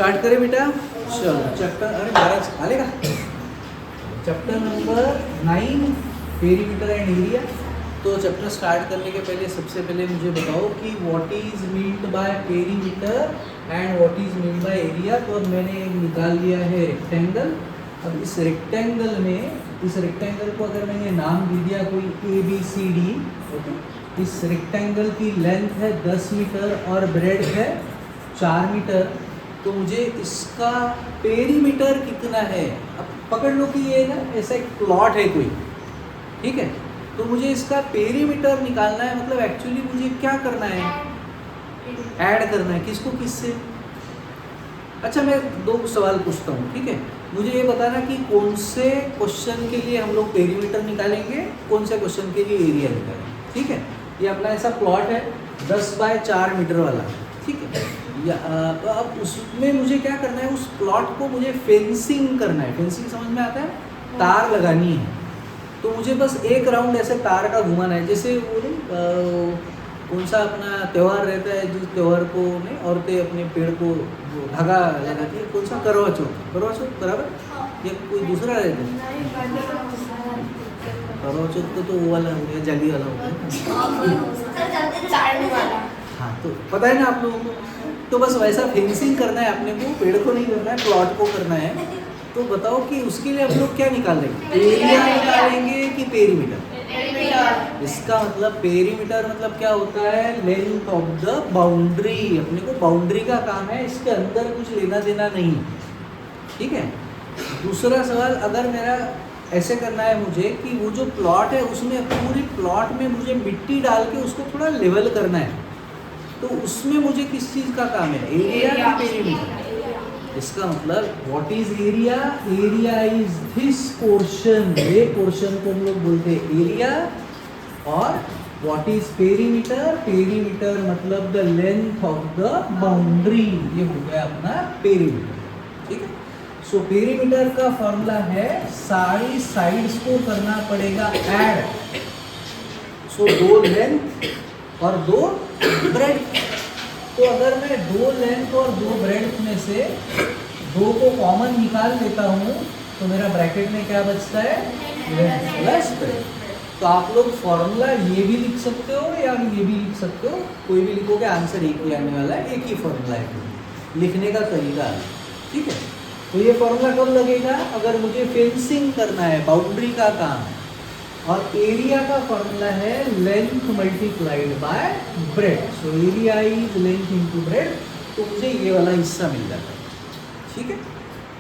Start करें बेटा। चलो चैप्टर, अरे महाराज आले का chapter number 9 perimeter and area. तो चैप्टर स्टार्ट करने के पहले सबसे पहले मुझे बताओ कि what is meant by perimeter and what is meant by area. तो अब मैंने निकाल लिया है रेक्टेंगल। अब इस रेक्टेंगल में, इस रेक्टेंगल को अगर मैंने नाम दे दिया कोई ABCD, ओके, इस रेक्टेंगल की लेंथ है 10 मीटर और ब्रेड्थ है 4 मीटर। तो मुझे इसका पेरीमीटर कितना है, अब पकड़ लो कि ये ना ऐसा एक प्लॉट है कोई, ठीक है। तो मुझे इसका पेरीमीटर निकालना है, मतलब एक्चुअली मुझे क्या करना है, ऐड करना है। किसको किससे? अच्छा मैं दो सवाल पूछता हूँ, ठीक है। मुझे ये बताना कि कौन से क्वेश्चन के लिए हम लोग पेरीमीटर निकालेंगे, कौन से क्वेश्चन के लिए एरिया निकालेंगे, ठीक है। ये अपना ऐसा प्लॉट है 10 बाय 4 मीटर वाला, ठीक है। या अब उसमें मुझे क्या करना है, उस प्लॉट को मुझे फेंसिंग करना है। फेंसिंग समझ में आता है? तार लगानी है। तो मुझे बस एक राउंड ऐसे तार का घुमाना है। जैसे वो नहीं कौन सा अपना त्यौहार रहता है, जिस त्यौहार को नहीं औरतें अपने पेड़ को धागा लगाती है, कौन सा? करवा चौथ। करवा चौथ बराबर, या कोई दूसरा रहता है? करवा चौथ को तो वो वाला हो गया, जाली वाला हो गया। हाँ, तो पता है ना आप लोगों को। तो बस वैसा फेंसिंग करना है अपने को, पेड़ को नहीं करना है, प्लॉट को करना है। तो बताओ कि उसके लिए हम लोग क्या निकाल लेंगे, एरिया निकालेंगे कि पेरीमीटर? इसका मतलब पेरीमीटर मतलब क्या होता है, लेंथ ऑफ द बाउंड्री। अपने को बाउंड्री का काम है, इसके अंदर कुछ लेना देना नहीं, ठीक है। दूसरा सवाल, अगर मेरा ऐसे करना है मुझे कि वो जो प्लॉट है उसमें पूरी प्लॉट में मुझे मिट्टी डाल के उसको थोड़ा लेवल करना है, तो उसमें मुझे किस चीज़ का काम है, एरिया या पेरीमीटर? इसका मतलब what is area? Area is this portion, ये पोर्शन को हम लोग बोलते हैं एरिया। और व्हाट इज पेरीमीटर? पेरीमीटर मतलब the length of the boundary, ये हो गया अपना पेरीमीटर, ठीक है। सो पेरीमीटर का फॉर्मूला है, सारी साइड्स को करना पड़ेगा ऐड। सो 2 लेंथ और 2 ब्रेड्थ। तो अगर मैं 2 लेंथ और 2 ब्रेड्थ में से 2 को कॉमन निकाल लेता हूँ, तो मेरा ब्रैकेट में क्या बचता है, लेंथ प्लस ब्रेड्थ। तो आप लोग फॉर्मूला ये भी लिख सकते हो या ये भी लिख सकते हो, कोई भी लिखोगे आंसर एक ही आने वाला है। एक ही फॉर्मूला है, लिखने का तरीका है, ठीक है। तो ये फॉर्मूला कब लगेगा, अगर मुझे फेंसिंग करना है, बाउंड्री का काम है। और एरिया का फॉर्मूला है length multiplied by breadth. So area is length into breadth. तो मुझे ये वाला हिस्सा मिल जाता है, ठीक है।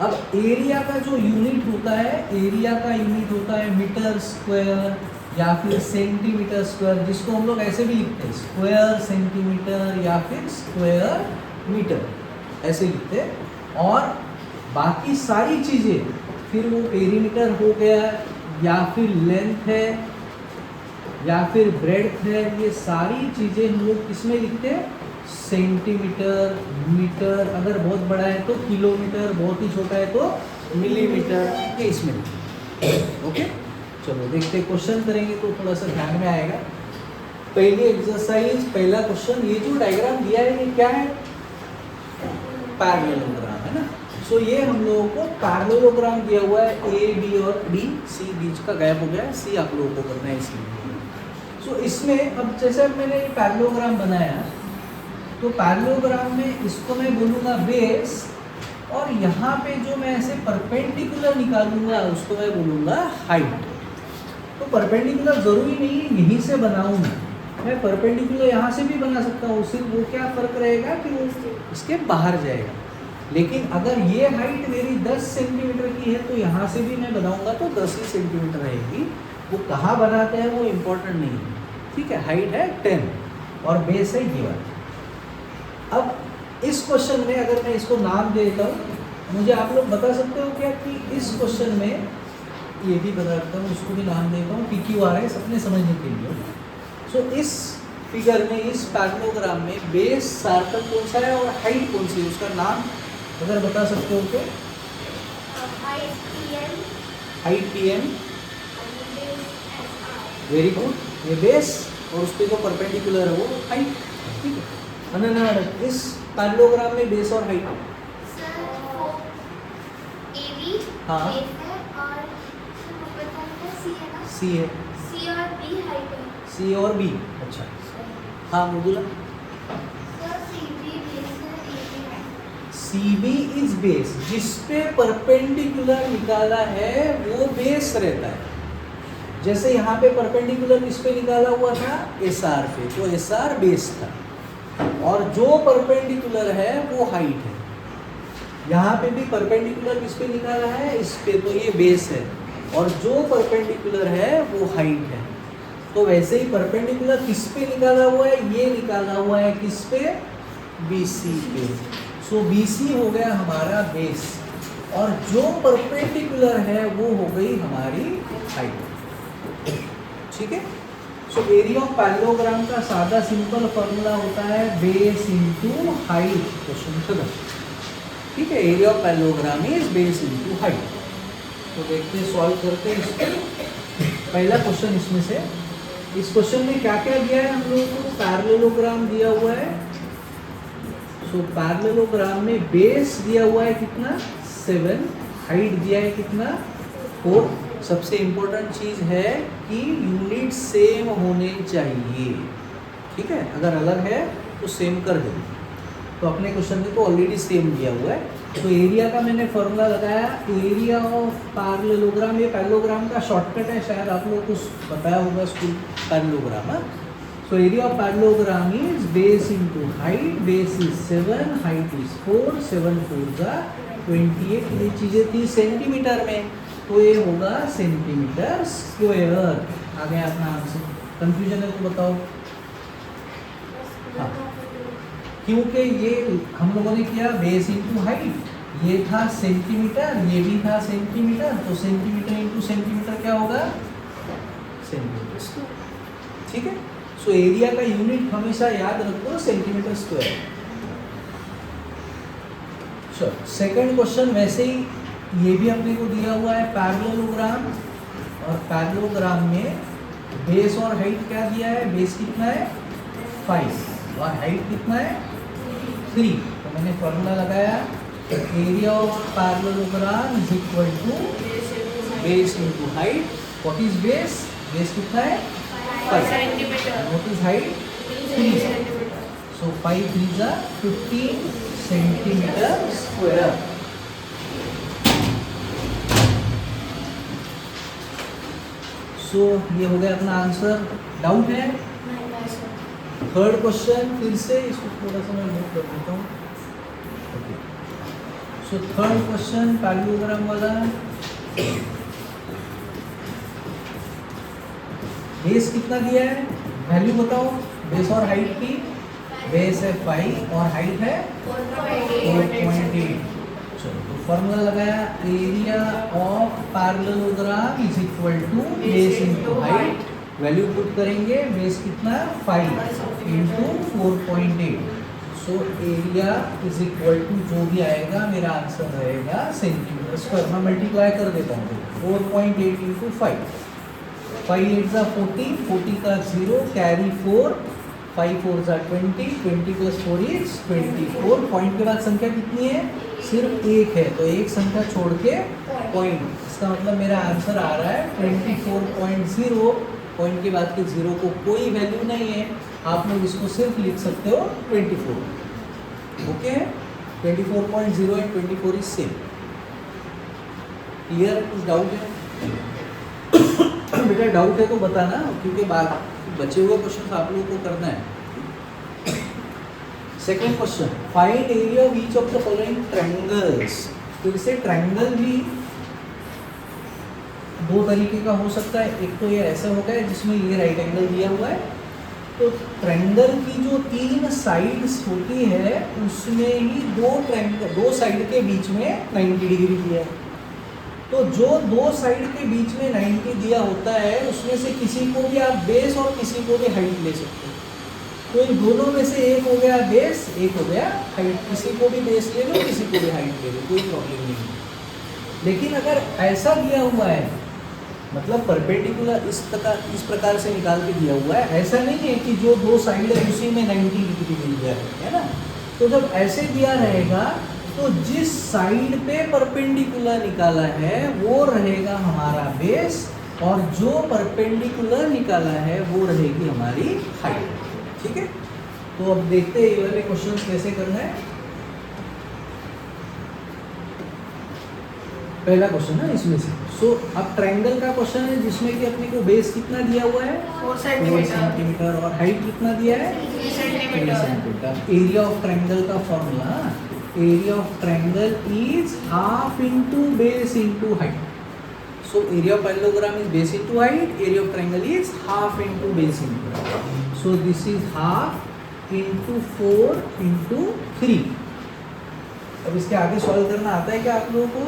अब एरिया का जो यूनिट होता है, एरिया का यूनिट होता है मीटर स्क्वायर या फिर सेंटीमीटर स्क्वायर, जिसको हम लोग ऐसे भी लिखते हैं, स्क्वायर सेंटीमीटर या फिर स्क्वायर मीटर, ऐसे लिखते हैं। और बाकी सारी चीज़ें फिर वो पेरीमीटर हो गया या फिर लेंथ है या फिर ब्रेड्थ है, ये सारी चीज़ें हम लोग किसमें लिखते हैं, सेंटीमीटर, मीटर, अगर बहुत बड़ा है तो किलोमीटर, बहुत ही छोटा है तो मिलीमीटर, ये इसमें लिखते हैं, ओके। चलो देखते, क्वेश्चन करेंगे तो थोड़ा सा ध्यान में आएगा। पहली एक्सरसाइज, पहला क्वेश्चन, ये जो डायग्राम दिया है ये क्या है, पैरेललोग्राम है ना। सो ये हम लोगों को पैरेललोग्राम दिया हुआ है, ए बी और डी, सी बीच का गैप हो गया है, सी आप लोगों को करना है इसलिए। सो इसमें अब जैसे मैंने ये पैरेललोग्राम बनाया, तो पैरेललोग्राम में इसको मैं बोलूँगा बेस, और यहाँ पे जो मैं ऐसे परपेंडिकुलर निकालूंगा उसको मैं बोलूँगा हाइट। तो परपेंडिकुलर ज़रूरी नहीं है यहीं से बनाऊँ मैं परपेंडिकुलर यहाँ से भी बना सकता हूँ, सिर्फ वो क्या फ़र्क रहेगा कि वो इसके बाहर जाएगा। लेकिन अगर ये हाइट मेरी 10 सेंटीमीटर की है तो यहाँ से भी मैं बनाऊंगा तो 10 ही सेंटीमीटर रहेगी। वो कहाँ बनाते हैं वो इम्पोर्टेंट नहीं है, ठीक है। हाइट है 10 और बेस है ये वाला। अब इस क्वेश्चन में अगर मैं इसको नाम देता हूँ, मुझे आप लोग बता सकते हो क्या कि इस क्वेश्चन में, ये भी बता सकता हूँ, उसको भी नाम देता हूँ PQRS अपने समझने के लिए। सो इस फिगर में, इस पैरेललोग्राम में बेस सार्थक कौन सा है और हाइट कौन सी है, उसका नाम अगर बता सकते हो तो? Height PM, very good. ये बेस और उस पर जो परपेंडिकुलर है वो हाइट, ठीक है। इस पैरेललोग्राम में बेस और हाइट हाँ बेस है और ऊपर का सी है ना, सी है, सी और बी हाइट है। सी और बी। अच्छा हाँ Mridula, sir C B base है, A B height. C B is base, जिस पे परपेंडिकुलर निकाला है वो बेस रहता है। जैसे यहाँ पे परपेंडिकुलर किस पे निकाला हुआ था, एस आर पे, तो एस आर बेस था, और जो परपेंडिकुलर है वो हाइट है। यहाँ पे भी परपेंडिकुलर किस पे निकाला है, इस पे, तो ये बेस है, और जो परपेंडिकुलर है वो हाइट है। तो वैसे ही परपेंडिकुलर किस पे निकाला हुआ है, ये निकाला हुआ है किस पे, BC पे। सो BC हो गया हमारा बेस, और जो परपेंडिकुलर है वो हो गई हमारी हाइट। ठीक है। सो एरिया ऑफ पैरेललोग्राम का सादा सिंपल फॉर्मूला होता है बेस इनटू हाइट। क्वेश्चन खत्म। ठीक है, area of parallelogram is base into height. तो देखते हैं, सॉल्व करते हैं इसको। पहला क्वेश्चन इसमें से, इस क्वेश्चन में क्या क्या दिया है हम लोगों को, पैरेललोग्राम दिया हुआ है। सो पैरेललोग्राम में बेस दिया हुआ है कितना, 7, हाइट दिया है कितना, 4। सबसे इम्पोर्टेंट चीज़ है कि यूनिट सेम होने चाहिए। ठीक है, अगर अलग है तो सेम कर दो। तो अपने क्वेश्चन में तो ऑलरेडी सेम दिया हुआ है। तो एरिया का मैंने फॉर्मूला लगाया, एरिया ऑफ पैरेललोग्राम, ये पैरेललोग्राम का शॉर्टकट है, शायद आप लोग को बताया होगा school, parallelogram. So area of parallelogram is base into height, base is 7, height is 4, 7 4 28। ये चीज़ें थी सेंटीमीटर में, तो ये होगा सेंटीमीटर स्क्वायर। आ गया अपना आंसर। कंफ्यूजन है तो बताओ। हाँ, क्योंकि ये हम लोगों ने किया बेस इनटू हाइट, ये था सेंटीमीटर, ये भी था सेंटीमीटर, तो सेंटीमीटर इनटू सेंटीमीटर क्या होगा, सेंटीमीटर स्क्वायर। ठीक है। सो एरिया का यूनिट हमेशा याद रखो, सेंटीमीटर स्क्वायर। चलो सेकंड क्वेश्चन, वैसे ही ये भी अपने को दिया हुआ है पैरेललोग्राम, और पैरेललोग्राम में बेस और हाइट क्या दिया है, बेस कितना है 5 और हाइट कितना है 3। तो मैंने फॉर्मूला लगाया, area of parallelogram is equal to base into height. What is base, base कितना है 5 centimetre, what is height 3। So 5 3 15 centimetre square. So ये हो गया अपना आंसर। डाउट है? थर्ड क्वेश्चन फिर से, इसको थोड़ा सा मैं नोट कर देता हूँ। Okay, so third question parallelogram वाला, बेस कितना दिया है, वैल्यू बताओ बेस और हाइट की। बेस है 5 और हाइट है 4.8। चलो तो फॉर्मूला लगाया, area of parallelogram is equal to base into height. Value put करेंगे, बेस कितना 5 into 4.8। So area is equal to जो भी आएगा मेरा आंसर रहेगा सेंटीमीटर स्क्वायर। मैं मल्टीप्लाई कर देता हूँ, 4.8 इंटू 5, 5 8 ज़ा 40, 40 का 0, कैरी 4, 5 4 ज़ा 20, 20 प्लस 4 इज 24। पॉइंट के बाद संख्या कितनी है, सिर्फ एक है, तो एक संख्या छोड़ के पॉइंट, इसका मतलब मेरा आंसर आ रहा है 24.0। पॉइंट के बाद के 0 को कोई वैल्यू नहीं है, आप लोग इसको सिर्फ लिख सकते हो 24। Okay, 24.0 and 24 is same. Clear? कुछ डाउट है? बेटा डाउट है तो बताना, क्योंकि बाद बचे हुए क्वेश्चन आप लोगों को करना है। Second question, find area of each of the following triangles. फिर से ट्रायंगल भी दो तरीके का हो सकता है। एक तो ये ऐसा होगा है जिसमें ये राइट एंगल दिया हुआ है, तो ट्रायंगल की जो 3 साइड्स होती है उसमें ही दो साइड के बीच में 90 डिग्री दिया है। तो जो दो साइड के बीच में 90 दिया होता है उसमें से किसी को भी आप बेस और किसी को भी हाइट ले सकते हो। तो इन दोनों में से एक हो गया बेस, एक हो गया हाइट। किसी को भी बेस ले लो, किसी को भी हाइट ले लो, कोई प्रॉब्लम नहीं है। लेकिन अगर ऐसा दिया हुआ है, मतलब परपेंडिकुलर इस प्रकार से निकाल के दिया हुआ है, ऐसा नहीं है कि जो दो साइड है उसी में 90 डिग्री मिल जाए, है ना। तो जब ऐसे दिया रहेगा तो जिस साइड पे परपेंडिकुलर निकाला है वो रहेगा हमारा बेस, और जो परपेंडिकुलर निकाला है वो रहेगी हमारी हाइट। ठीक है, तो अब देखते हैं ये वाले क्वेश्चन कैसे करना है। पहला क्वेश्चन है इसमें से। सो अब ट्रायंगल का क्वेश्चन है जिसमें कि अपने को बेस कितना दिया हुआ है 4 4 सेंटीमीटर सेंटीमीटर और हाइट कितना दिया है 3 3 centimetre. Centimetre. Area of triangle का formula, area of triangle is half into base into height. So area of parallelogram is base into height, area of triangle is half into base into height. So this is half into 4 into 3। अब इसके आगे solve करना आता है क्या आप लोगों को?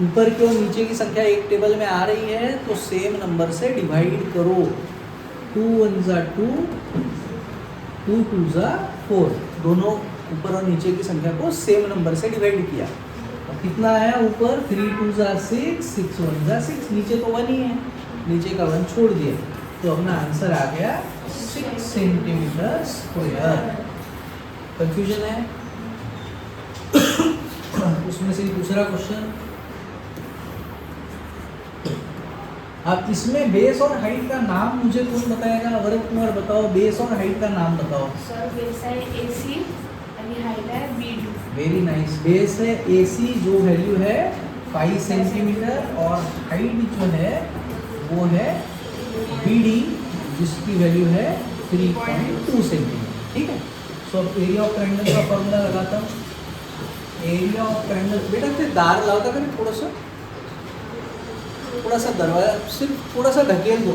ऊपर की और नीचे की संख्या एक टेबल में आ रही है तो सेम नंबर से डिवाइड करो। 2 1 जा 2, 2 2 जा 4, दोनों ऊपर और नीचे की संख्या को सेम नंबर से डिवाइड किया। अब कितना आया ऊपर 3 2 जा 6, 6 1 जा 6, नीचे तो 1 ही है, नीचे का 1 छोड़ दिया तो अपना आंसर आ गया 6 सेंटीमीटर स्क्वायर। कंफ्यूजन है? उसमें से दूसरा क्वेश्चन, अब इसमें बेस और हाइट का नाम मुझे कौन बताएगा? वरुण कुमार बताओ, बेस और हाइट का नाम बताओ। सर बेस है AC आणि हाइट है B2। Very nice. बेस है AC जो वैल्यू है 5 सेंटीमीटर, और हाइट जो है वो है BD जिसकी वैल्यू है 3.2 सेंटीमीटर। ठीक है, सो अब एरिया ऑफ ट्रायंगल का फॉर्मूला लगाता हूँ। एरिया ऑफ ट्रायंगल, बेटा फिर दार लाओ था थोड़ा सा दरवाजा सिर्फ थोड़ा सा ढकेल दो,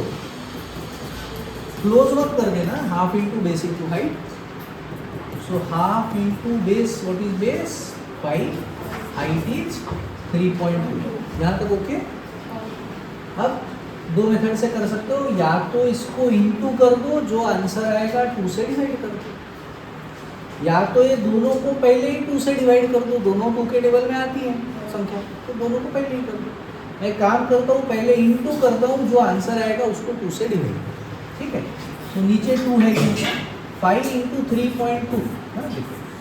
क्लोज मत कर देना। Half into base into height. So half into base, what is base 5, height is 3.2। यहाँ तक ओके? अब दो मेथड से कर सकते हो, या तो इसको इंटू कर दो, जो आंसर आएगा 2 से डिवाइड कर दो, या तो ये दोनों को पहले ही 2 से डिवाइड कर दो। दोनों 2 के टेबल में आती है संख्या, तो दोनों को पहले ही कर दो। मैं काम करता हूँ, पहले इंटू करता हूँ, जो आंसर आएगा उसको 2 से डिवाइड कर दो। ठीक है, तो नीचे 2 है क्योंकि 5 इंटू 3.2,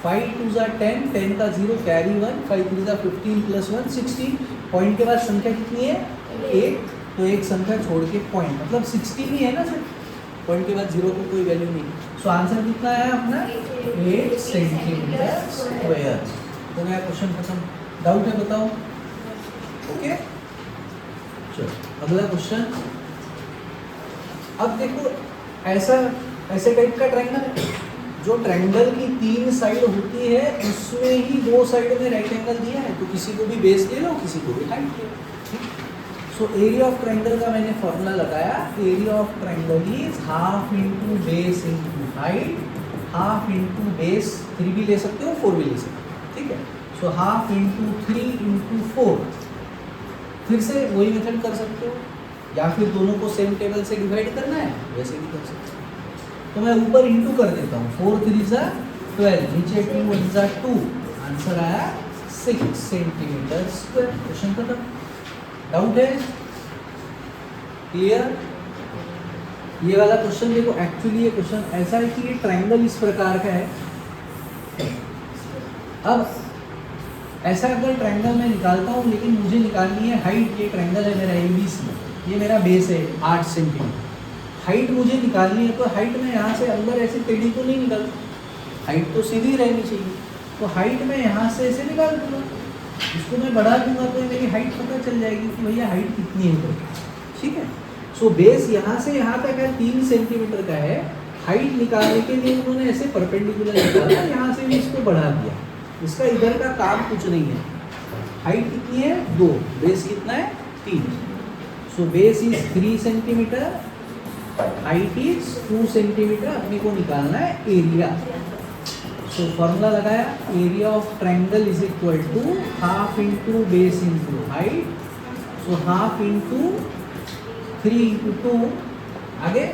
5 2 जा 10, 10 का 0 कैरी 1, 5 3 जा 15 प्लस 1 16। पॉइंट के बाद संख्या कितनी है 1, तो एक संख्या छोड़ के पॉइंट, मतलब 16 ही है ना सर, पॉइंट के बाद 0 को कोई वैल्यू नहीं। सो आंसर कितना आया अपना 8 सेंटीमीटर स्क्वायर। हो गया क्वेश्चन खत्म। डाउट है बताओ? ओके, चलो अगला क्वेश्चन। अब देखो ऐसे टाइप का ट्रायंगल है, जो ट्रायंगल की 3 साइड होती है उसमें ही 2 साइड में राइट एंगल दिया है, तो किसी को भी बेस ले लो, किसी को भी हाइट ले लो। सो एरिया ऑफ ट्रायंगल का मैंने फॉर्मूला लगाया। Area of triangle is half into base into height, half into base 3 भी ले सकते हो, 4 भी ले सकते हो। ठीक है, सो हाफ इंटू 3 इंटू 4। फिर से वही मेथड कर सकते हो, या फिर दोनों को सेम टेबल से डिवाइड करना है वैसे भी कर सकते हो। तो मैं ऊपर इंटू कर देता हूँ, 4 3 जा 12, नीचे 2 1 जा 2, आंसर आया 6 सेंटीमीटर स्क्वायर। क्वेश्चन खत्म। डाउट है? क्लियर? ये वाला क्वेश्चन देखो, एक्चुअली ये क्वेश्चन ऐसा है कि ये ट्रायंगल इस प्रकार का है। अब ऐसा अगर ट्रायंगल मैं निकालता हूँ, लेकिन मुझे निकालनी है हाइट। ये ट्रायंगल है मेरा ABC, ये मेरा बेस है 8 सेंटीमीटर। हाइट मुझे निकालनी है, तो हाइट में यहाँ से अंदर ऐसे टेढ़ी तो नहीं निकालता, हाइट तो सीधी रहनी चाहिए। तो हाइट में यहाँ से ऐसे निकाल दूँगा, इसको मैं बढ़ा दूंगा तो मेरी हाइट पता चल जाएगी कि भैया हाइट कितनी है। ठीक है, सो बेस यहाँ से यहाँ तक है 3 सेंटीमीटर का है। हाइट निकालने के लिए उन्होंने ऐसे परपेंडिकुलर निकाला, यहाँ से भी इसको बढ़ा दिया। इसका इधर का काम कुछ नहीं है। हाइट कितनी है 2, बेस कितना है 3। So base is 3 centimetre, height is 2 centimetre. अपने को निकालना है एरिया। सो फॉर्मूला लगाया, area of triangle is equal to half into base into height. So half into 3 into 2, आगे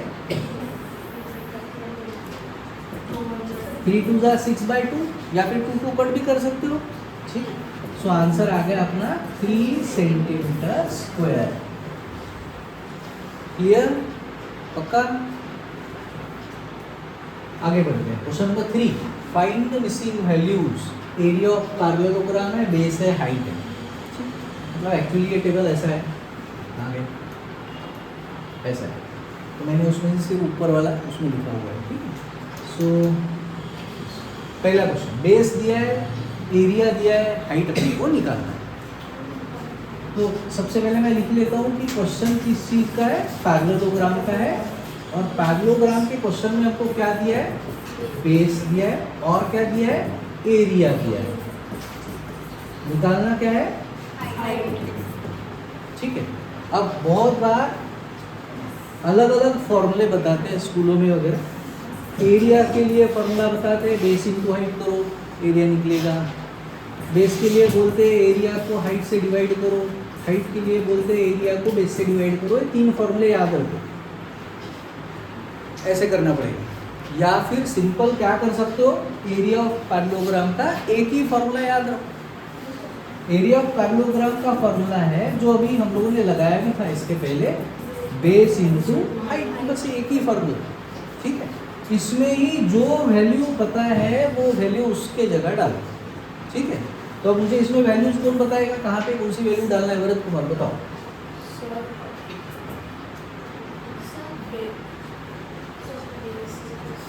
3 2 जा 6/2, या फिर 2 2 कट भी कर सकते हो। ठीक, सो आंसर आ गया अपना 3 सेंटीमीटर स्क्वायर। क्लियर? पक्का? आगे बढ़ते हैं। Question number 3, find the missing values area of parallelogram है, बेस है, हाइट है। मतलब एक्चुअली ये टेबल ऐसा है, आगे ऐसा है, तो मैंने उसमें से सिर्फ ऊपर वाला उसमें लिखा हुआ है, ठीक है। सो पहला क्वेश्चन, बेस दिया है, एरिया दिया है, हाइट अपने को निकालना है। तो सबसे पहले मैं लिख लेता हूँ कि क्वेश्चन किस चीज़ का है, पैरेललोग्राम का है। और पैरेललोग्राम के क्वेश्चन में आपको क्या दिया है, बेस दिया है और क्या दिया है, एरिया दिया है। निकालना क्या है, ठीक है। अब बहुत बार अलग अलग फॉर्मूले बताते हैं स्कूलों में वगैरह। एरिया के लिए फॉर्मूला बताते हैं, बेस इंटू हाइट करो एरिया निकलेगा। बेस के लिए बोलते हैं एरिया को हाइट से डिवाइड करो, हाइट के लिए बोलते हैं एरिया को बेस से डिवाइड करो। ये 3 फॉर्मूले याद रखो, ऐसे करना पड़ेगा। या फिर सिंपल क्या कर सकते हो, एरिया ऑफ पैरेललोग्राम का एक ही फॉर्मूला याद रखो। एरिया ऑफ पैरेललोग्राम का फॉर्मूला है जो अभी हम लोगों ने लगाया भी था इसके पहले, बेस इंटू हाइट, बस एक ही फॉर्मूला, ठीक है। इसमें ही जो वैल्यू पता है वो वैल्यू उसके जगह डालो, ठीक है। तो अब मुझे इसमें वैल्यूज कौन बताएगा, कहाँ पे कौन सी वैल्यू डालना है, भरत कुमार बताओ।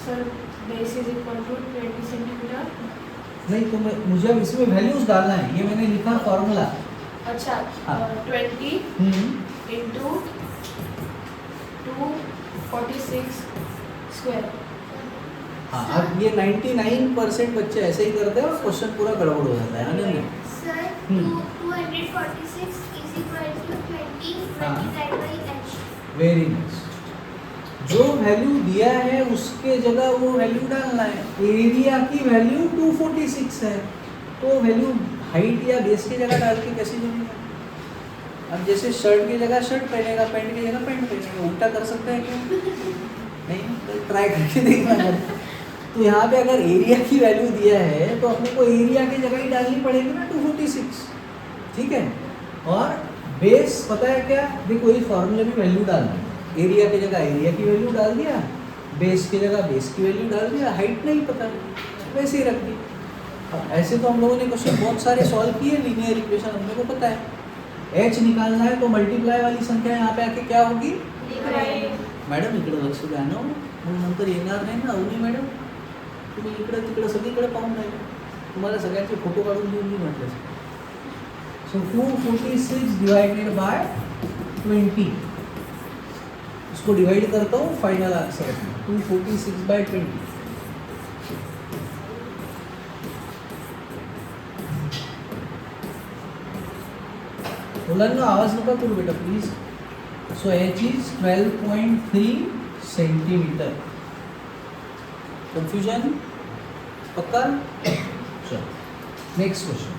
Sir base is equal to 20 centimetre. नहीं तो मुझे अब इसमें वैल्यूज डालना है, ये मैंने लिखा फॉर्मूला। अच्छा, हाँ। 20 इंटू 246 स्क्वायर। हाँ, अब ये 99% बच्चे ऐसे ही करते हैं और क्वेश्चन पूरा गड़बड़ हो जाता है, आनंद। Sir, 246 is equal to 20 हाँ। multiplied by h. Very nice. जो वैल्यू दिया है उसके जगह वो वैल्यू डालना है। एरिया की वैल्यू 246 है, तो वैल्यू हाइट या बेस की जगह डाल के कैसे बनेगा। अब जैसे शर्ट की जगह शर्ट पहनेगा, पैंट की जगह पैंट पहनेगा, उल्टा कर सकते हैं क्यों? नहीं, तो ट्राई करके देखना। तो यहाँ पे अगर एरिया की वैल्यू दिया है तो अपने को एरिया की जगह ही डालनी पड़ेगी ना, 246, ठीक है। और बेस पता है क्या, देखो इस फॉर्मूले में वैल्यू डालना है। एरिया की जगह एरिया की वैल्यू डाल दिया, बेस की जगह बेस की वैल्यू डाल दिया, हाइट नहीं पता वैसे ही रख दी। अब ऐसे तो हम लोगों ने क्वेश्चन बहुत सारे सॉल्व किए, लीनियर इक्वेशन हमने को पता है। एच निकालना है तो मल्टीप्लाई वाली संख्या यहाँ पे आके क्या होगी, मॅडम इकडे लक्ष द्या ना, मग नंतर येणार नाही ना अवनी मॅडम, तुम्ही इकडे तिकडे सगळीकडे पाहून राहिले, तुम्हाला सगळ्यांचे फोटो काढून देऊन मी म्हटलं। सो 246 डिवाइडेड बाय 20, इसको डिवाइड करता हूँ, फाइनल आंसर 246 बाय 20। मुलांना आवाज नका करू बेटा please. So H is 12.3 centimetre. Confusion पक्का? चलो नेक्स्ट क्वेश्चन।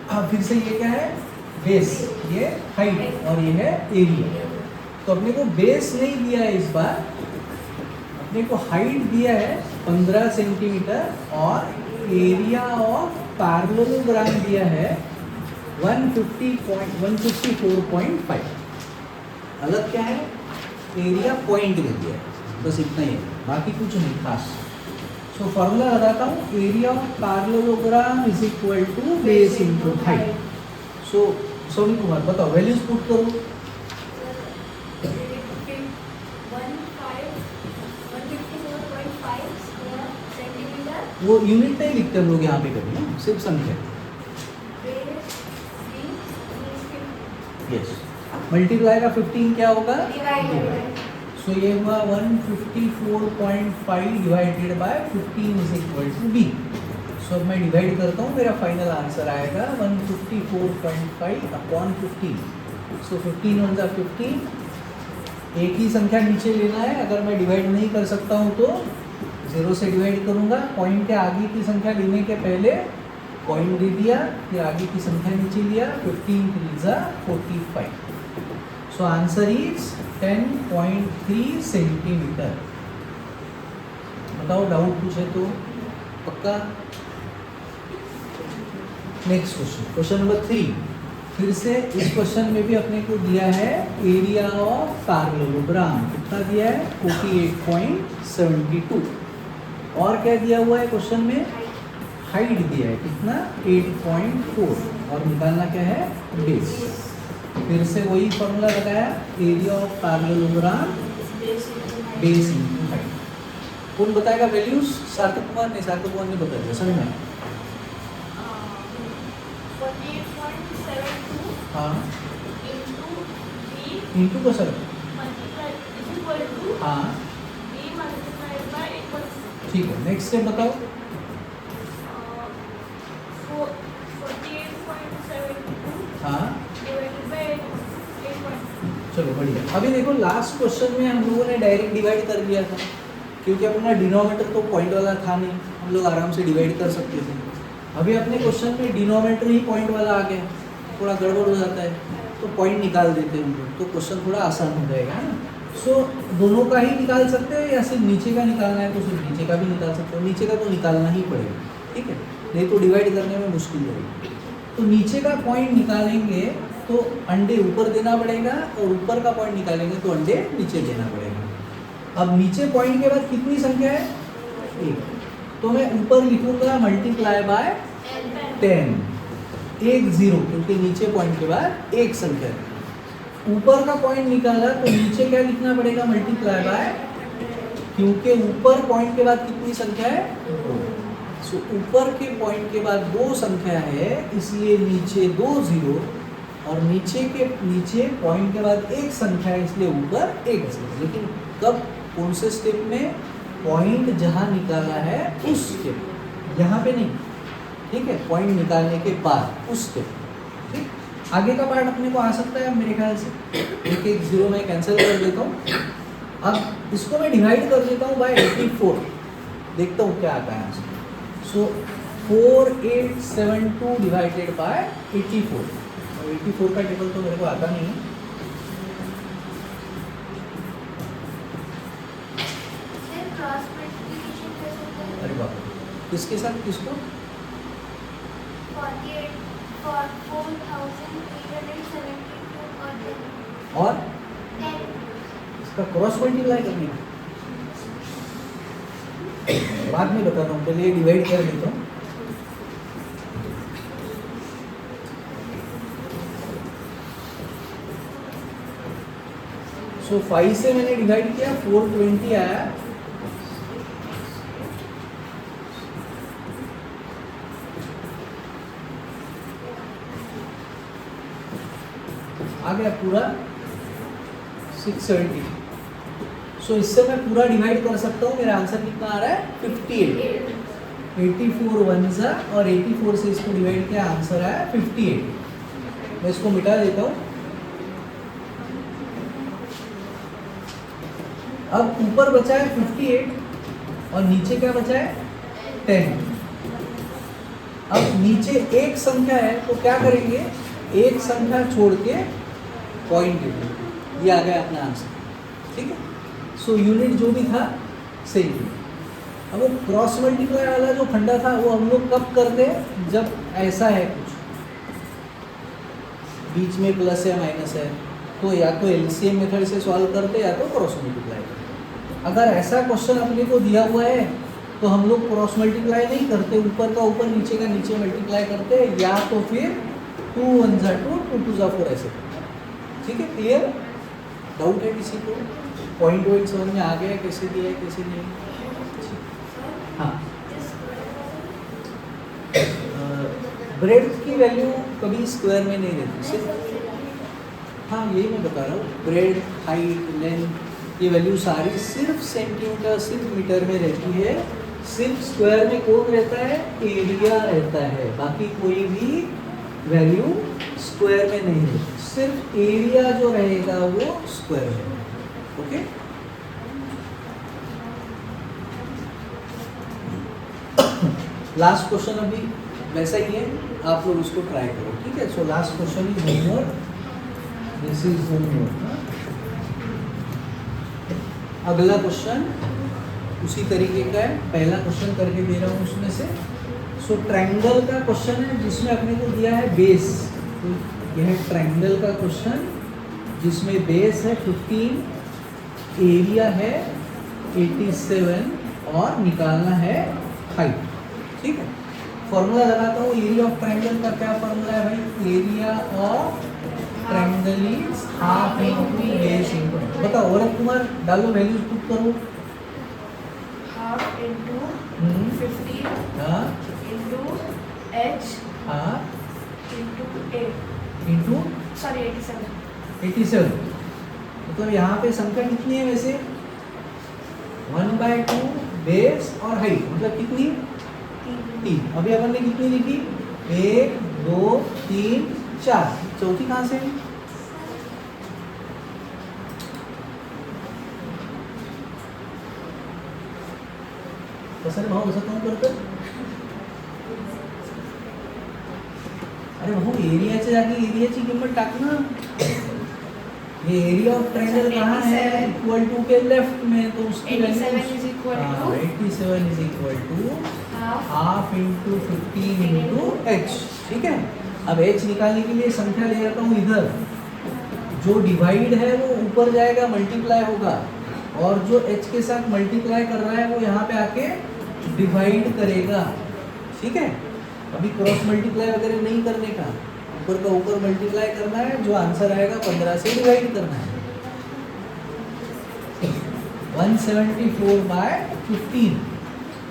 अब फिर से ये क्या है, बेस, ये हाइट और ये है एरिया। तो अपने को बेस नहीं दिया है इस बार, अपने को हाइट दिया है 15 सेंटीमीटर और एरिया ऑफ पैरेललोग्राम दिया है 154.5। अलग क्या है, एरिया पॉइंट दे दिया है, बस इतना ही है, बाकी कुछ नहीं खास। सो फॉर्मूला लगाता हूँ, area of parallelogram is equal to base into height. So Soni Kumar बताओ, वैल्यूज पुट करो। 154.5 square centimeter. वो यूनिट नहीं लिखते हम लोग यहाँ पे कभी ना, सिर्फ संख्या। यस, मल्टीप्लाई का 15 क्या होगा, सो ये हुआ 154.5 divided by 15 is equal to B. So अब मैं डिवाइड करता हूँ, मेरा फाइनल आंसर आएगा 154.5 अपॉन 15। सो 15 वन जा 15, एक ही संख्या नीचे लेना है। अगर मैं डिवाइड नहीं कर सकता हूँ तो 0 से डिवाइड करूँगा। पॉइंट के आगे की संख्या लेने के पहले पॉइंट दे दिया, फिर आगे की संख्या नीचे लिया, 15 3 जा 45। So answer is 10.3 centimetre. बताओ, डाउट पूछे तो पक्का। Next question, question number 3। फिर से इस क्वेश्चन में भी अपने को दिया है एरिया ऑफ पैरेललोग्राम, कितना दिया है 48.72। और क्या दिया हुआ है क्वेश्चन में, हाइट दिया है कितना 8.4 और निकालना क्या है बेस। फिर से वही फॉर्मूला लगाया, area of parallelogram base into height. कौन बताएगा वैल्यूज? सार्थक कुमार ने, सार्थक कुमार ने बताया समझ में? 48.72 हाँ into B इंटू को sir, multiplied is equal to हाँ B multiplied by 8.4. ठीक है। नेक्स्ट स्टेप बताओ। 48.72 हाँ divided by 8.4. चलो बढ़िया। अभी देखो लास्ट क्वेश्चन में हम लोगों ने डायरेक्ट डिवाइड कर दिया था, क्योंकि अपना डिनोमिनेटर तो पॉइंट वाला था नहीं, हम लोग आराम से डिवाइड कर सकते थे। अभी अपने क्वेश्चन में डिनोमिनेटर ही पॉइंट वाला आ गया, थोड़ा गड़बड़ हो जाता है, तो पॉइंट निकाल देते हैं हम लोग, तो क्वेश्चन थोड़ा आसान हो जाएगा, है ना। सो दोनों का ही निकाल सकते हैं, या सिर्फ नीचे का निकालना है तो सिर्फ नीचे का भी निकाल सकते हो। नीचे का तो निकालना ही पड़ेगा, ठीक है, नहीं तो डिवाइड करने में मुश्किल होगी। तो नीचे का पॉइंट निकालेंगे तो अंडे ऊपर देना पड़ेगा, और ऊपर का पॉइंट निकालेंगे तो अंडे नीचे देना पड़ेगा। अब नीचे पॉइंट के बाद कितनी संख्या है? 1, तो मैं ऊपर लिखूंगा मल्टीप्लाई बाय 10, 1 0, क्योंकि नीचे पॉइंट के बाद एक संख्या है। ऊपर का पॉइंट निकाला तो नीचे क्या लिखना पड़ेगा? मल्टीप्लाई बाय, क्योंकि ऊपर पॉइंट के बाद कितनी संख्या है? 2। सो ऊपर के पॉइंट के बाद 2 संख्या है, इसलिए नीचे 2 0, और नीचे पॉइंट के बाद एक संख्या है, इसलिए ऊपर 1 0। लेकिन कब, कौन से स्टेप में? पॉइंट जहाँ निकाला है उस स्टेप, यहाँ पे नहीं, ठीक है, पॉइंट निकालने के बाद उस स्टेप। ठीक, आगे का पार्ट अपने को आ सकता है मेरे ख्याल से। 1 1 0 मैं कैंसिल कर देता हूँ। अब इसको मैं डिवाइड कर देता हूँ बाय 84, देखता हूँ क्या आता है आंसर। सो 4872 डिवाइडेड बाय 84, और 84 का टेबल तो मेरे को आता नहीं है। फिर क्रॉस मल्टीप्लिकेशन कर सकते हैं। अरे बाप रे, किसके साथ किसको? 48 for 4372 और 10. और इसका क्रॉस मल्टीप्लाई करने का बाद में बताता हूँ, पहले डिवाइड कर देता हूँ। सो 5 से मैंने डिवाइड किया, 420 आया। आ गया पूरा 670। सो इससे मैं पूरा डिवाइड कर सकता हूँ। मेरा आंसर कितना आ रहा है? 58। 84 1 और 84 से इसको डिवाइड किया, आंसर आया 58। मैं इसको मिटा देता हूँ। अब ऊपर बचा है 58 और नीचे क्या बचा है? 10। अब नीचे एक संख्या है तो क्या करेंगे? एक संख्या छोड़ के पॉइंट दे देंगे, ये आ गया अपना आंसर। ठीक है, सो यूनिट जो भी था सही है। अब वो क्रॉस मल्टीप्लाई वाला जो फंडा था वो हम लोग कब करते हैं? जब ऐसा है कुछ, बीच में प्लस या माइनस है, तो या तो एलसीएम मेथड से सॉल्व करते या तो क्रॉस मल्टीप्लाई करते। अगर ऐसा क्वेश्चन अपने को दिया हुआ है तो हम लोग क्रॉस मल्टीप्लाई नहीं करते, ऊपर का ऊपर नीचे का नीचे मल्टीप्लाई करते हैं, या तो फिर 2 1 2 2 2 4 ऐसे करते हैं। ठीक है, क्लियर? डाउट है किसी को? पॉइंट वाइज समझ में आ गया कैसे दिया है कैसे नहीं? हाँ, ब्रेड की वैल्यू कभी स्क्वायर में नहीं रहती, सिर्फ, हाँ यही मैं बता रहा हूँ, ब्रेड, हाइट, लेंथ, ये वैल्यू सारी सिर्फ सेंटीमीटर, सिर्फ मीटर में रहती है। सिर्फ स्क्वायर में कौन रहता है? एरिया रहता है। बाकी कोई भी वैल्यू स्क्वायर में नहीं रहती, सिर्फ एरिया जो रहेगा वो स्क्वायर में। ओके, लास्ट क्वेश्चन अभी वैसा ही है, आप लोग उसको ट्राई करो। ठीक है, so last question is homework, this is homework. अगला क्वेश्चन उसी तरीके का है, पहला क्वेश्चन करके दे रहा हूँ उसमें से। सो ट्रायंगल का क्वेश्चन है जिसमें अपने को दिया है बेस, तो यह ट्रायंगल का क्वेश्चन जिसमें बेस है 15, एरिया है 87 और निकालना है हाइट। ठीक है, फॉर्मूला लगाता हूँ, एरिया ऑफ ट्रायंगल का क्या फॉर्मूला है भाई? Area of triangle is half into base into. बताओ औरत कुमार, डालो वैल्यूज पुट करो। हाफ इंटू 50 हाँ इंटू h हाँ इंटू a इंटू सॉरी 87 87। मतलब यहाँ पे संख्या कितनी है वैसे? 1/2 बेस और हाइट, मतलब कितनी? 3। अभी अपन ने कितनी लिखी? 1 2 3 4। चौथी कहाँ से? कसं भाऊ असं काम करतं? अरे भाऊ एरियाच्या जागी एरियाची किंमत टाक ना। ये एरिया ऑफ ट्रायंगल कहाँ है? 87 इक्वल टू के लेफ्ट में, तो उसकी 87 is equal to 87 is equal to half half into 15 into H. ठीक है, अब एच निकालने के लिए संख्या ले जाता हूँ इधर। जो डिवाइड है वो ऊपर जाएगा, मल्टीप्लाई होगा, और जो एच के साथ मल्टीप्लाई कर रहा है वो यहाँ पे आके डिवाइड करेगा। ठीक है, अभी क्रॉस मल्टीप्लाई वगैरह नहीं करने का, ऊपर का ऊपर मल्टीप्लाई करना है, जो आंसर आएगा 15 से डिवाइड करना है। 174/15।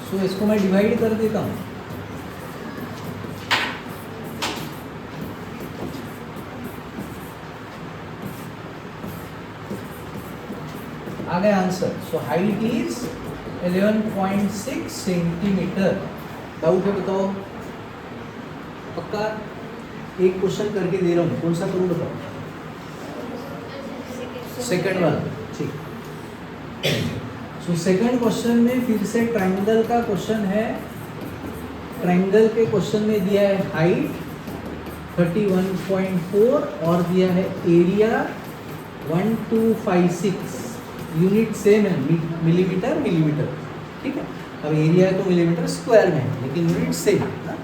सो इसको मैं डिवाइड कर देता हूँ। आ गया answer. So height is 11.6 centimetre. Doubt है बताओ? पक्का? एक क्वेश्चन करके दे रहा हूँ, कौन सा करूँ बताओ? सेकंड वाला, ठीक। सो सेकंड क्वेश्चन में फिर से ट्रायंगल का क्वेश्चन है। ट्रायंगल के क्वेश्चन में दिया है हाइट 31.4 और दिया है एरिया 1256। यूनिट सेम है, मिलीमीटर मिलीमीटर। ठीक है, अब एरिया है तो मिलीमीटर स्क्वायर में है, लेकिन यूनिट सेम है ना।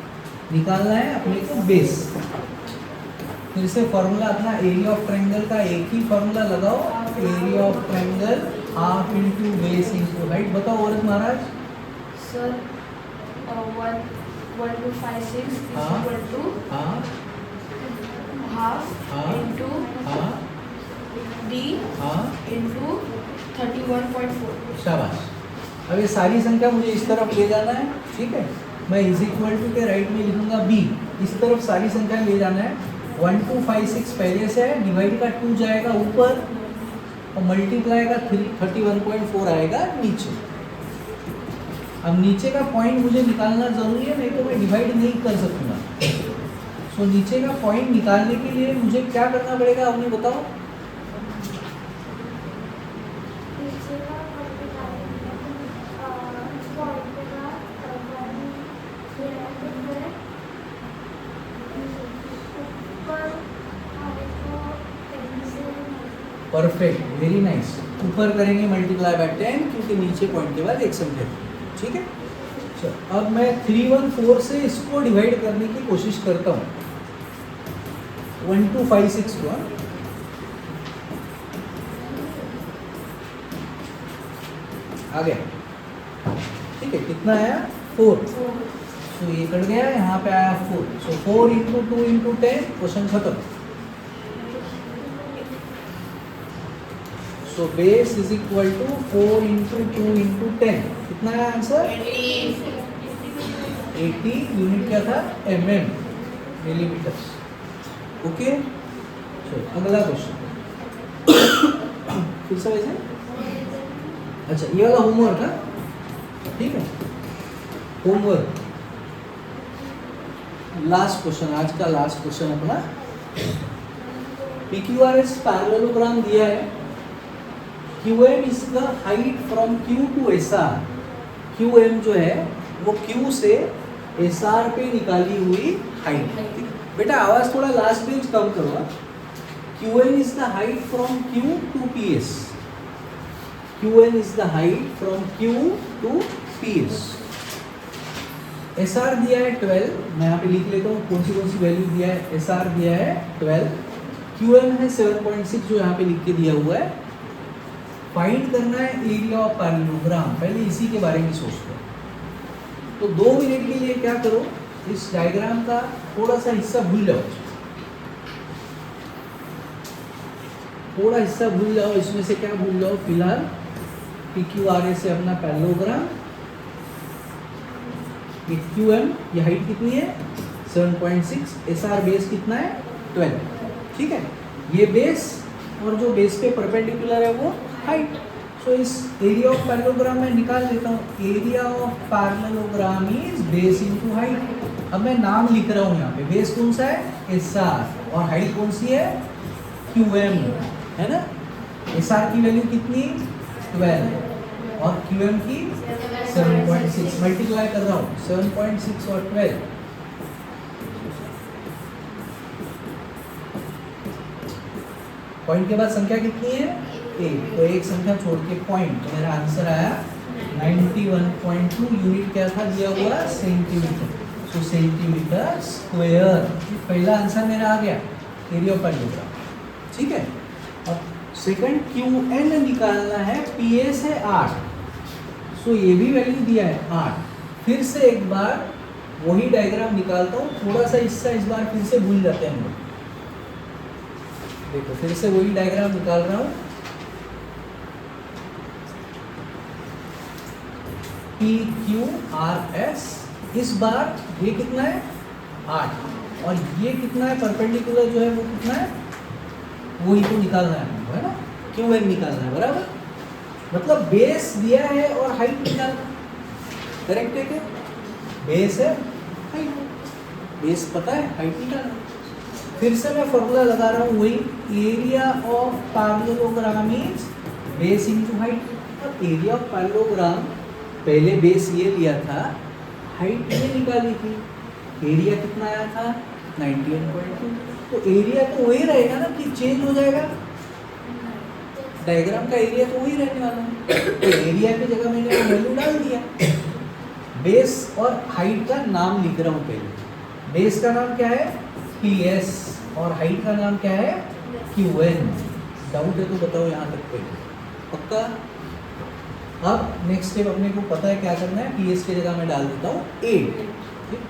निकालना है अपने को बेस। फिर से फॉर्मूला अपना एरिया ऑफ ट्रायंगल का एक ही फॉर्मूला लगाओ, area of triangle half into base into height. बताओ औरत महाराज। सर 1256 is हाँ। equal to हाँ half हाँ। into हाँ d हाँ, into 31.4। शाबाश। अब ये सारी संख्या मुझे इस तरफ ले जाना है। ठीक है, मैं इज इक्वल टू के राइट में लिखूंगा b, इस तरफ सारी संख्या ले जाना है। 1256 पहले से है, डिवाइड का 2 जाएगा ऊपर और मल्टीप्लाई का 31.4 आएगा नीचे। अब नीचे का पॉइंट मुझे निकालना जरूरी है, नहीं तो मैं डिवाइड नहीं कर सकूंगा। सो नीचे का पॉइंट निकालने के लिए मुझे क्या करना पड़ेगा, आपने बताओ? Perfect, very nice. ऊपर करेंगे मल्टीप्लाई बाय 10, क्योंकि नीचे पॉइंट के बाद एक संख्या थी। ठीक है, चलो अब मैं 314 से इसको डिवाइड करने की कोशिश करता हूँ। 1256 को आ गया। ठीक है, कितना आया? 4। सो ये कट गया, यहाँ पे आया 4। सो 4 इंटू 2 इंटू 10, क्वेश्चन खत्म। So base is equal to 4 into 2 into 10। कितना है आंसर? 80। यूनिट क्या था? mm, millimetre. ओके, चलो अगला क्वेश्चन। फिर से वैसे, अच्छा ये वाला होमवर्क है। ठीक है, होमवर्क लास्ट क्वेश्चन, आज का लास्ट क्वेश्चन अपना। PQRS पैरेललोग्राम दिया है। QM is the height from Q to SR। QM जो है वो Q से SR पे निकाली हुई हाइट। बेटा आवाज थोड़ा लास्ट पेज कम करो। QM is the height from Q to PS। QM is the height from Q to PS। SR दिया है 12, मैं यहाँ पे लिख लेता हूँ कौन सी वैल्यू दिया है। SR दिया है 12, QM है 7.6 जो यहाँ पे लिख के दिया हुआ है। फाइंड करना है एरिया ऑफ पैरेललोग्राम। पहले इसी के बारे में सोचते हैं। तो 2 मिनट के लिए क्या करो, इस डायग्राम का थोड़ा सा हिस्सा भूल जाओ, थोड़ा हिस्सा भूल जाओ। इसमें से क्या भूल जाओ फिलहाल, PQRA से अपना पैरेललोग्राम, QM ये हाइट कितनी है 7.6, SR बेस कितना है 12, ठीक है। ये बेस और जो बेस पे परपेंडिकुलर है वो हाइट। सो इस एरिया ऑफ पैरेललोग्राम में निकाल लेता हूँ, area of parallelogram is base into height. अब मैं नाम लिख रहा हूँ यहाँ पे, बेस कौन सा है SR और हाइट कौन सी है QM, है ना। SR की वैल्यू कितनी 12 और QM की 7.6, मल्टीप्लाई कर रहा हूँ 7.6 और 12, पॉइंट के बाद संख्या कितनी है 8, तो एक संख्या छोड़ के पॉइंट, तो मेरा आंसर आया 91.2। यूनिट क्या था दिया हुआ सेंटीमीटर, सो सेंटीमीटर स्क्वायर। पहला आंसर मेरा आ गया एरिया ऑफ पैरेललोग्राम, ठीक है। अब सेकंड QN निकालना है, PS है 8, सो ये भी वैल्यू दिया है 8। फिर से एक बार वही डायग्राम निकालता हूँ, थोड़ा सा हिस्सा इस बार फिर से भूल जाते हैं हम लोग। देखो फिर से वही डायग्राम निकाल रहा हूँ, PQRS। इस बार ये कितना है 8 और ये कितना है परपेंडिकुलर जो है वो कितना है, वही को निकालना है हमको, है ना। QN निकालना है, बराबर। मतलब बेस दिया है और हाइट निकालना, करेक्ट है क्या। बेस है हाइट, बेस पता है हाइट निकालना। फिर से मैं फॉर्मूला लगा रहा हूँ वही, area of parallelogram is base into height. और एरिया ऑफ पैरेललोग्राम पहले बेस ये लिया था, हाइट ये निकाली थी, एरिया कितना आया था 91.2। तो एरिया तो वही रहेगा ना कि चेंज हो जाएगा, डायग्राम का एरिया तो वही रहने वाला है। तो एरिया की जगह मैंने वो वैल्यू डाल दिया। बेस और हाइट का नाम लिख रहा हूँ पहले, बेस का नाम क्या है PS और हाइट का नाम क्या है QN। डाउट है तो बताओ यहाँ तक पहले, पक्का। अब नेक्स्ट स्टेप अपने को पता है क्या करना है, PS की जगह मैं डाल देता हूँ 8, ठीक।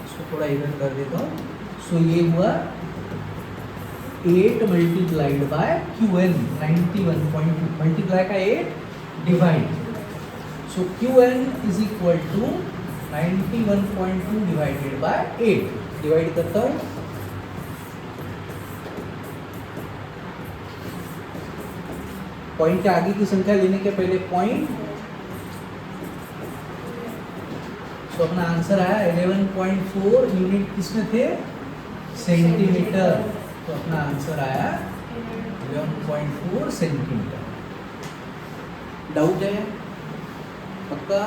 इसको थोड़ा इधर कर देता हूँ। सो ये हुआ 8 मल्टीप्लाइड बाय QN 91.2, मल्टीप्लाई का 8 divide, so QN is equal to 91.2 divided by 8। Divide करता हूँ, पॉइंट के आगे की संख्या लेने के पहले पॉइंट, तो अपना आंसर आया 11.4। यूनिट किसमें थे सेंटीमीटर, तो अपना आंसर आया 11.4 सेंटीमीटर। डाउट है पक्का।